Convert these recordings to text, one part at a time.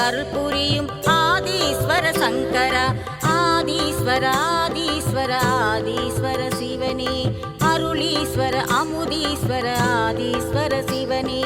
அருள் புரியும் ஆதீஸ்வர சங்கரா. ஆதீஸ்வர ஆதீஸ்வர ஆதீஸ்வர சிவனே, அருளீஸ்வர அமுதீஸ்வர ஆதீஸ்வர சிவனே.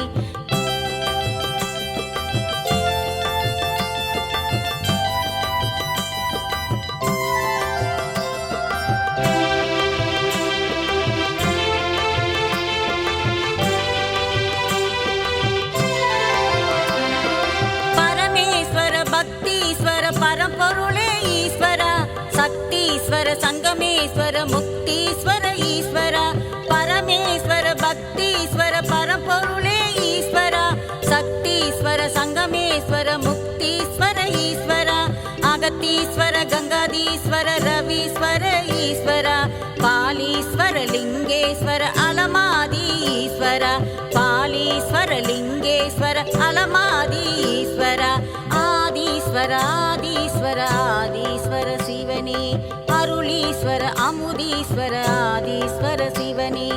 பரம்பொருளே ஈஸ்வரா, சக்தீஸ்வர சங்கமேஸ்வர முக்தீஸ்வர ஈஸ்வரா. பரமேஸ்வர பக்தீஸ்வர பரம்பொருளே ஈஸ்வரா, சக்தீஸ்வர சங்கமேஸ்வர முக்தீஸ்வர ஈஸ்வரா. அகத்தீஸ்வர கங்காதீஸ்வர ரவீஸ்வர ஈஸ்வரா, பாலீஸ்வர லிங்கேஸ்வர அலமாதி ஈஸ்வரா. பாலீஸ்வர லிங்கேஸ்வர அலமாதி ஈஸ்வரா. ஆதீஸ்வர ஆதீஸ்வர ஆதீஸ்வர சிவனே, அருளீஸ்வர அமுதீஸ்வர ஆதீஸ்வர சிவனே.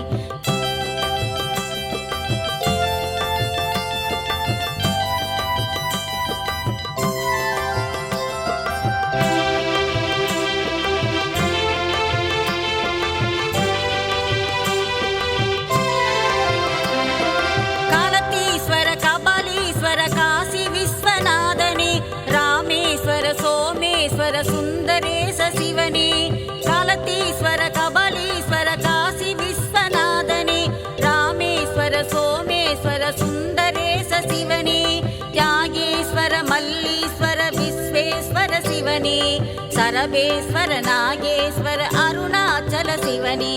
காலத்தீஸ்வர கபாலீஸ்வர காசி விஸ்வநாதனே, ராமேஸ்வர சோமேஸ்வர சுந்தரேச சிவனே. காலத்தீஸ்வர கபாலீஸ்வர காசி விஸ்வநாதனே, ராமேஸ்வர சோமேஸ்வர சுந்தரேச சிவனே. தியாகேஸ்வர மல்லீஸ்வர விஸ்வேஸ்வர சிவனே, சரபேஸ்வர நாகேஸ்வர அருணாச்சல சிவனே.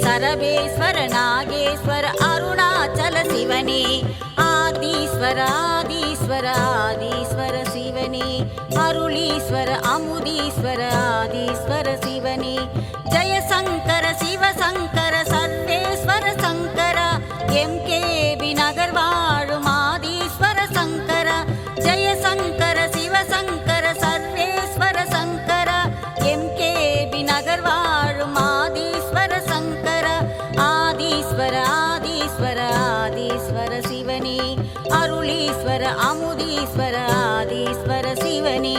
சரபேஸ்வர நாகேஸ்வர அருணாச்சல சிவனே. ஆதீஸ்வர ஆதீஸ்வர ஆதீஸ்வர சிவனே, அருளீஸ்வர அமுதீஸ்வர ஆதீஸ்வர சிவனே. ஜெயசங்கர சிவசங்கர சர்வேஸ்வர சங்கரா, எம்கேபி நகர் வாழும் ஆதீஸ்வர சங்கரா. ஜெயசங்கர சிவசங்கர சர்வேஸ்வர சங்கரா, எம்கேபி நகர் வாழும் ஆதீஸ்வர சங்கரா. ஆதீஸ்வர ஆதீஸ்வர ஆதீஸ்வர சிவனே, அருளீஸ்வர அமுதீஸ்வர ஆதீஸ்வர சிவனே.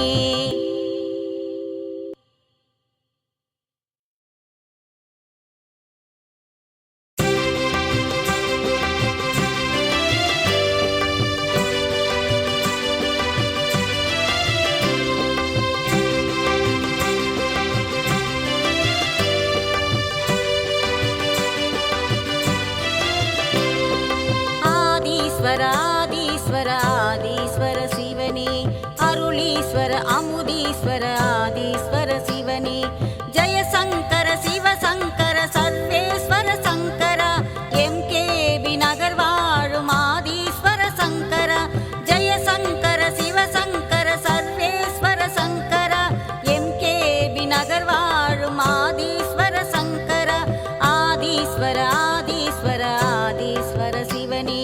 ஆதீஸ்வர ஆதீஸ்வர ஆதீஸ்வர சிவனே, அருளீஸ்வர அமுதீஸ்வர ஆதீஸ்வர சிவனே. ஜெயசங்கர சிவசங்கர சர்வேஸ்வர சங்கரா, எம்கேபி நகர் வாழும் ஆதீஸ்வர சங்கரா. ஜெயசங்கர சிவசங்கர சர்வேஸ்வர சங்கரா, எம்கேபி நகர் வாழும் ஆதீஸ்வர சங்கரா. ஆதீஸ்வர ஆதீஸ்வர ஆதீஸ்வர சிவனே,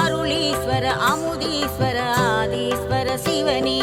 அருளீஸ்வர அமுதீஸ்வர ஆதீஸ்வர சிவனே.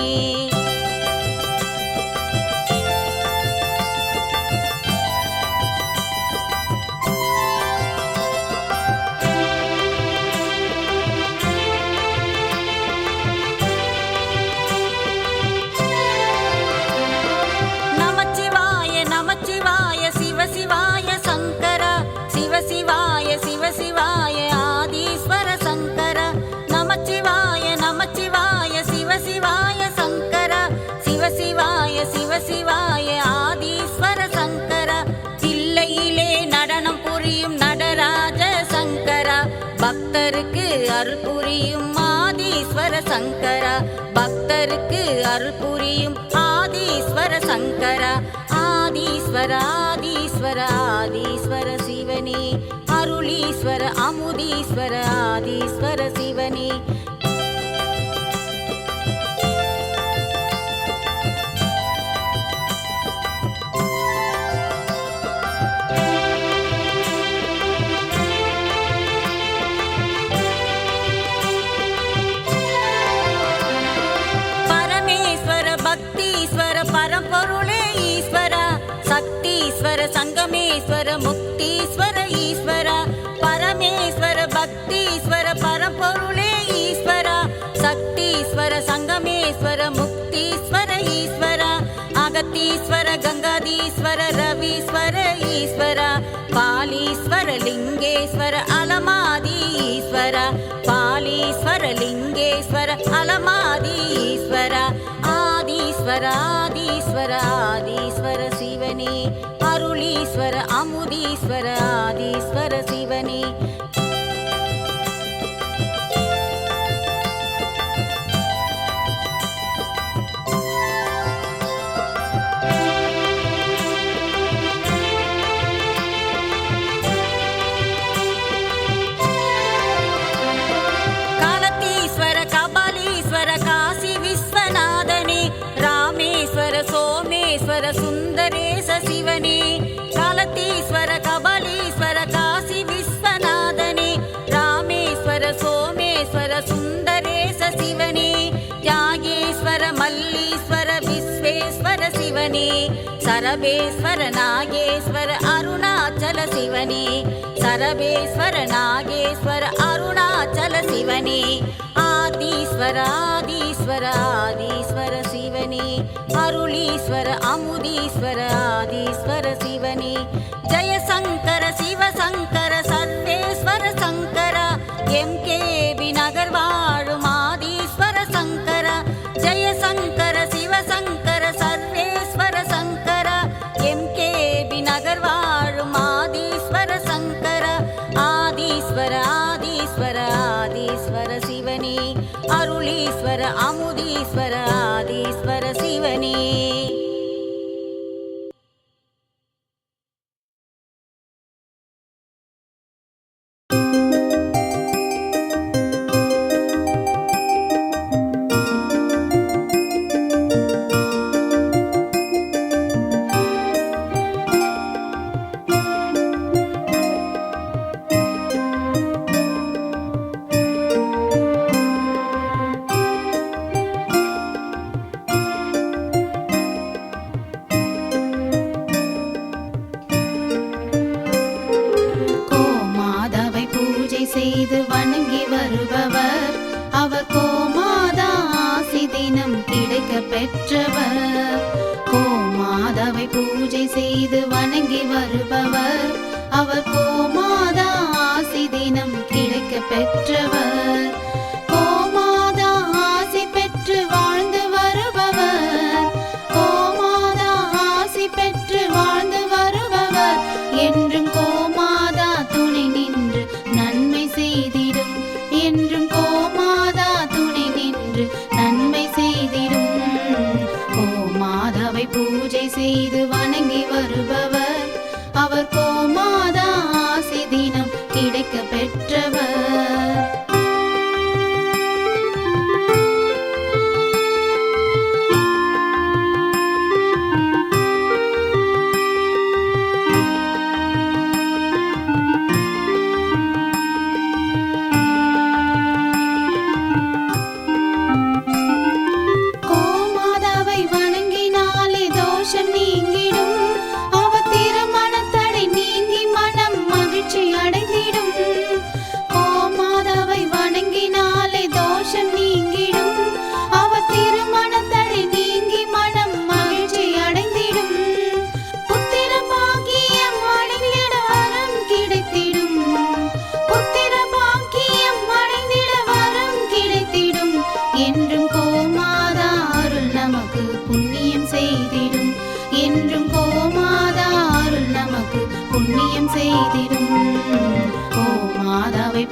நமச்சிவாய நமச்சிவாய சிவசிவாய சங்கரா, சிவசிவாய சிவசிவாய ஆதீஸ்வர சங்கரா. நமச்சிவாய நமச்சிவாய சிவசிவாய சங்கரா, சிவசிவாய சிவசிவாய ஆதீஸ்வர சங்கரா. தில்லையிலே நடனம் புரியும் நடராஜ சங்கரா, பக்தருக்கு அருள் புரியும் ஆதீஸ்வர சங்கரா. பக்தருக்கு அருள் புரியும் ஆதீஸ்வர சங்கரா. ஆதீஸ்வர ஆதீஸ்வர ஆதீஸ்வர சிவனே, அருளீஸ்வர அமுதீஸ்வர ஆதீஸ்வர சிவனே. பரமேஸ்வர பக்தீஸ்வர பரம்பொருளே ஈஸ்வரா, சக்தீஸ்வர சங்கமேஸ்வர முக்தீஸ்வர ஈஸ்வரா. பரமேஸ்வர பக்தீஸ்வர பரம்பொருளே ஈஸ்வரா, சக்தீஸ்வர சங்கமேஸ்வர காலத்தீஸ்வர கங்காதீஸ்வர ரவீஸ்வர ஈஸ்வர பாலீஸ்வர லிங்கேஸ்வர அலமாதி ஈஸ்வர பாலீஸ்வர லிங்கேஸ்வர அலமாதி ஈஸ்வர ஆதீஸ்வர ஆதீஸ்வர ஆதீஸ்வர சிவனே அருளீஸ்வர அமுதீஸ்வர ஆதீஸ்வர சிவனே சோமேஸ்வர சுந்தரேச சிவனே காலத்தீஸ்வர கபாலீஸ்வர காசி விஸ்வநாதனே ராமேஸ்வர சோமேஸ்வர சுந்தரேச சிவனே தியாகேஸ்வர மல்லீஸ்வர விஸ்வேஸ்வர சிவனே சரபேஸ்வர நாகேஸ்வர அருணாச்சல சிவனே சரபேஸ்வர நாகேஸ்வர அருணாச்சல சிவனே ஆதீஸ்வர ஆதீஸ்வர ஆதீஸ்வர சிவனே அருளீஸ்வர அமுதீஸ்வர ஆதீஸ்வர சிவனே ஜெயசங்கர சிவசங்கர சர்வேஸ்வர சங்கர எம்கேபி நகர் வாழும் ஆதீஸ்வர சங்கர ஜெயசங்கர சிவசங்கர சர்வேஸ்வர சங்கர எம்கேபி நகர் வாழும் ஆதீஸ்வர சங்கர ஆதீஸ்வர ஆதீஸ்வர ஆதீஸ்வர சிவனே அருளீஸ்வர அமுதீஸ்வர ஆதீஸ்வர சிவனே செய்து வணங்கி வருபவர் அவர் கோமாதா ஆசி தினம் கிடைக்க பெற்றவர் கோமாதாவை பூஜை செய்து வணங்கி வருபவர் அவர் கோமாதா ஆசி தினம் கிடைக்க பெற்றவர் கோமாதா ஆசி பெற்று வாழ்ந்து வருபவர் கோமாதா ஆசி பெற்று வாழ்ந்து வருபவர் என்றும் கோமாதா துணை நின்று நன்மை செய்திடும் என்றும் கோமாதா துணை நின்று நன்மை செய்திடும் கோமாதாவை பூஜை செய்து வணங்கி வருபவர் அவர் கோமாதா ஆசி தினம் கிடைக்க பெற்றவர்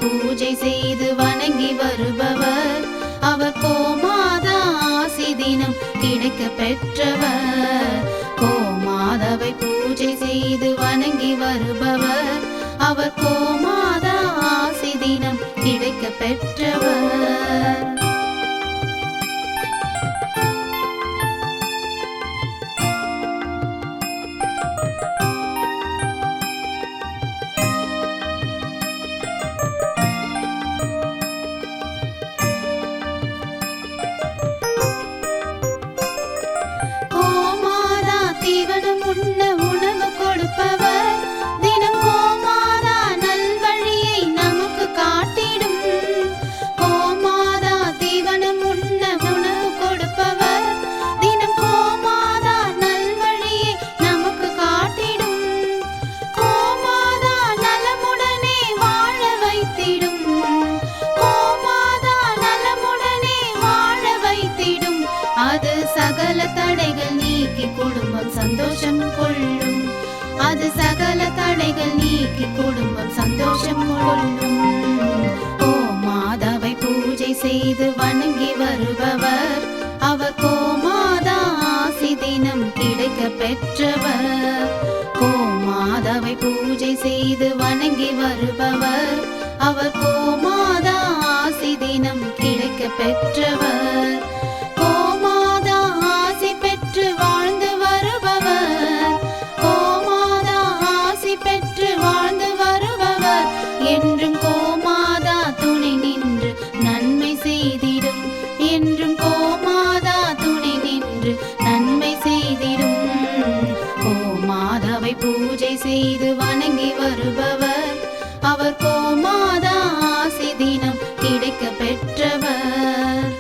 பூஜை செய்து வணங்கி வருபவர் அவர் கோமாதா ஆசி தினம் கிடைக்க பெற்றவர் கோமாதாவை பூஜை செய்து வணங்கி வருபவர் அவர் கோமாதா ஆசி தினம் கிடைக்க பெற்றவர் உணவு கொடுப்பவர் தினம் கோமாதா நல்வழியை நமக்கு காட்டிடும் கோமா சகல தடைகள் நீக்கி குடும்பம் சந்தோஷம் கொள்ளும். ஓ மாதாவை பூஜை செய்து வணங்கி வருபவர் அவர் கோமாதா ஆசி தினம் கிடைக்க பெற்றவர். கோமாதாவை பூஜை செய்து வணங்கி வருபவர் அவர் கோமாதா ஆசி தினம் கிடைக்க பெற்றவர். கோமாதா ஆசி பெற்று வாழ்ந்து வருபவர் கோமாதா ஆசி பெற்று வாழ்ந்து வருபவர் என்றும் கோமாதா துணை நின்று நன்மை செய்திடும். என்றும் கோமாதா துணை நின்று நன்மை செய்திடும். கோமாதாவை பூஜை செய்து வணங்கி வருபவர் அவர் கோமாதா ஆசி தினம் கிடைக்க பெற்றவர்.